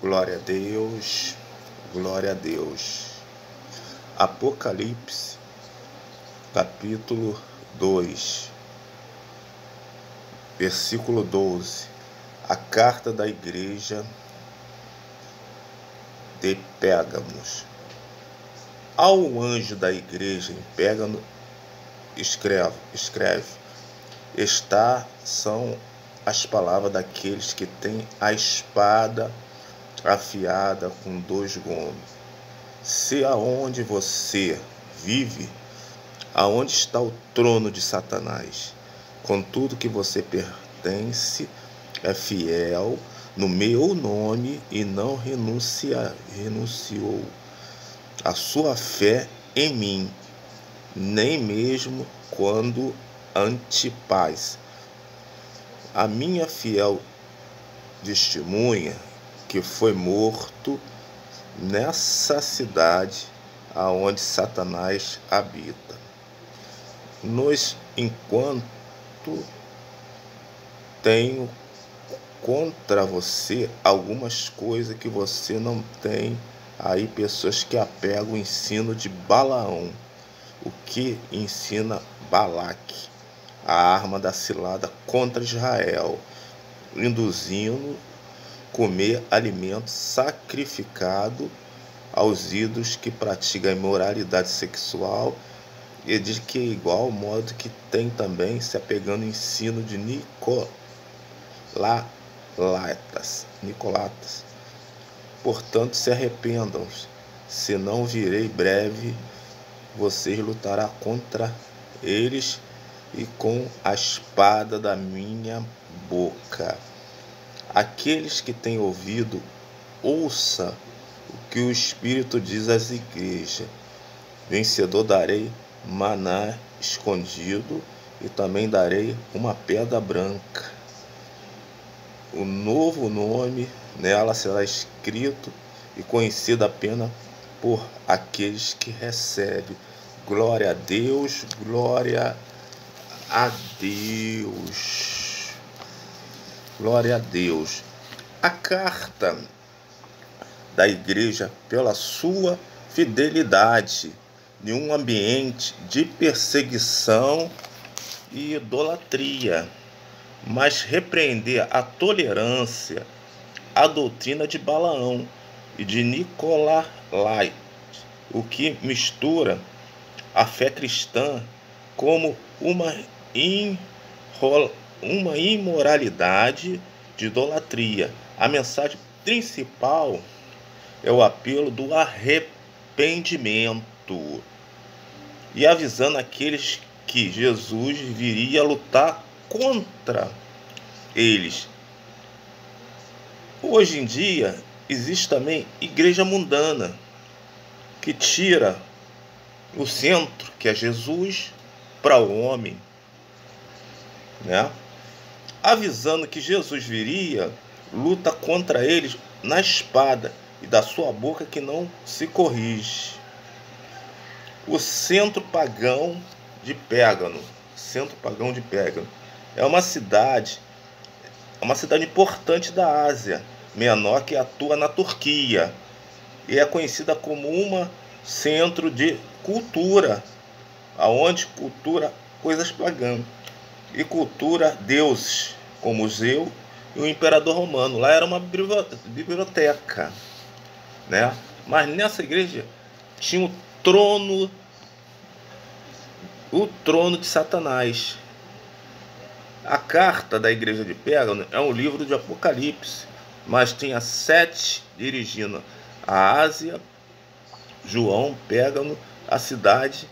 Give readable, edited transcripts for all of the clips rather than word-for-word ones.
Glória a Deus, glória a Deus. Apocalipse, capítulo 2, versículo 12. A carta da igreja de Pérgamos. Ao anjo da igreja em Pérgamo escreve: Estas são as palavras daqueles que têm a espada afiada com 2 gumes. Se aonde você vive, aonde está o trono de Satanás, contudo que você pertence, é fiel no meu nome e não renunciou a sua fé em mim, nem mesmo quando Antipas, a minha fiel testemunha, que foi morto nessa cidade aonde Satanás habita. Enquanto tenho contra você algumas coisas que você não tem aí, pessoas que apegam o ensino de Balaão, o que ensina Balaque, a arma da cilada contra Israel, induzindo comer alimento sacrificado aos ídolos, que praticam a imoralidade sexual, e diz que é igual modo que tem também se apegando ao ensino de Nicolatas. Portanto, se arrependam, senão virei breve, vocês lutará contra eles e com a espada da minha boca. Aqueles que têm ouvido, ouça o que o Espírito diz às igrejas. Vencedor darei maná escondido, e também darei uma pedra branca. O novo nome nela será escrito e conhecido apenas por aqueles que recebem. Glória a Deus, glória a Deus. Glória a Deus. A carta da igreja, pela sua fidelidade em um ambiente de perseguição e idolatria, mas repreender a tolerância, a doutrina de Balaão e de Nicolai, o que mistura a fé cristã como uma imoralidade de idolatria. A mensagem principal é o apelo do arrependimento e avisando aqueles que Jesus viria a lutar contra eles. Hoje em dia existe também igreja mundana, que tira o centro, que é Jesus, para o homem, né? Avisando que Jesus viria, luta contra eles na espada e da sua boca que não se corrige. O centro pagão de Pérgamo, é uma cidade importante da Ásia Menor, que atua na Turquia e é conhecida como um centro de cultura, aonde cultura coisas pagãs e cultura deuses como Zeus e o imperador romano. Lá era uma biblioteca, né? Mas nessa igreja tinha o trono de Satanás. A carta da igreja de Pérgamo é um livro de Apocalipse, mas tinha 7 dirigindo a Ásia, João, Pérgamo, a cidade,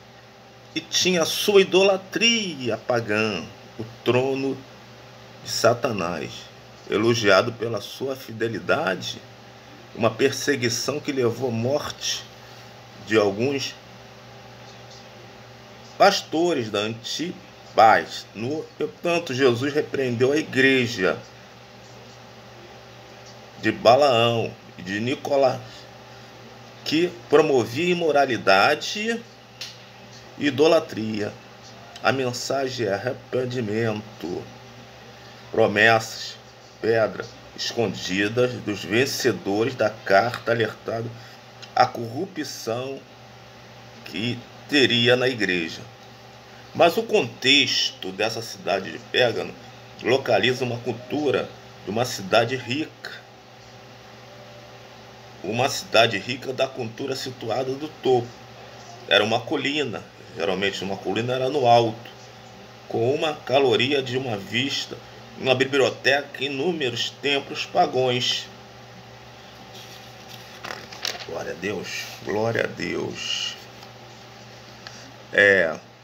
e tinha a sua idolatria pagã, o trono de Satanás, elogiado pela sua fidelidade, uma perseguição que levou à morte de alguns pastores da Antipas. No entanto, Jesus repreendeu a igreja de Balaão e de Nicolai, que promovia imoralidade e idolatria. A mensagem é arrependimento, promessas, pedra, escondidas dos vencedores da carta, alertando a corrupção que teria na igreja. Mas o contexto dessa cidade de Pérgamo localiza uma cultura de uma cidade rica da cultura situada do topo. Era uma colina, geralmente uma colina era no alto, com uma caloria de uma vista, uma biblioteca e inúmeros templos pagãos. Glória a Deus, glória a Deus.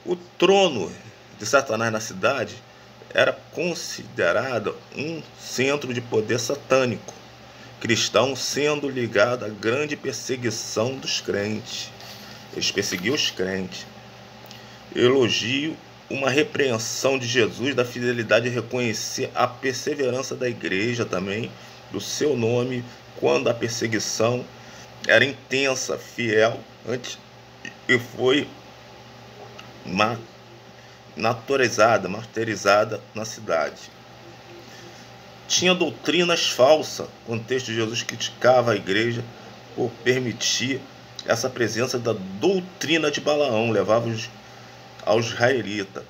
O trono de Satanás na cidade era considerado um centro de poder satânico, cristão, sendo ligado à grande perseguição dos crentes. Eles perseguiam os crentes. Elogio uma repreensão de Jesus da fidelidade e reconhecer a perseverança da igreja também, do seu nome, quando a perseguição era intensa, fiel, antes e foi martirizada na cidade. Tinha doutrinas falsas. O contexto de Jesus criticava a igreja por permitir essa presença da doutrina de Balaão. Levava aos israelitas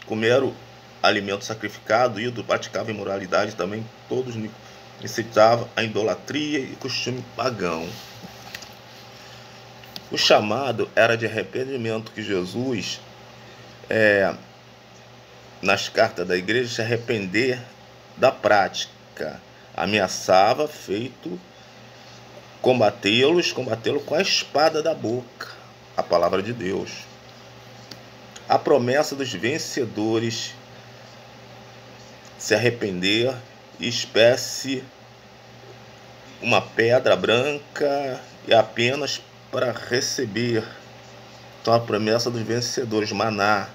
comeram alimento sacrificado, ídolo, praticavam imoralidade também. Todos incitavam a idolatria e costume pagão. O chamado era de arrependimento, que Jesus, nas cartas da igreja, se arrepender da prática. Ameaçava combatê-los com a espada da boca, a palavra de Deus. A promessa dos vencedores se arrepender e espécie uma pedra branca e apenas para receber. Então a promessa dos vencedores, maná.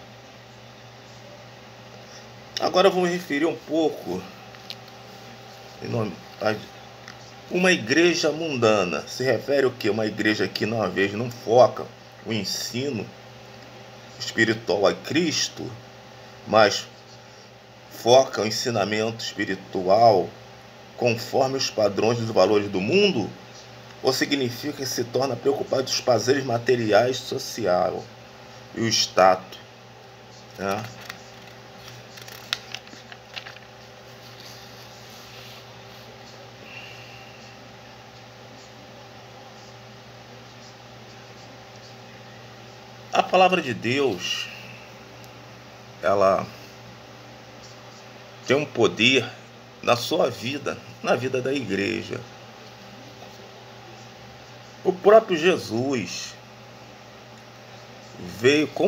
Agora eu vou me referir um pouco uma igreja mundana. Se refere ao que? Uma igreja que uma vez não foca o ensino espiritual a Cristo, mas foca o ensinamento espiritual conforme os padrões dos valores do mundo, ou significa que se torna preocupado com os prazeres materiais, social e o status, né? A palavra de Deus, ela tem um poder na sua vida, na vida da igreja. O próprio Jesus veio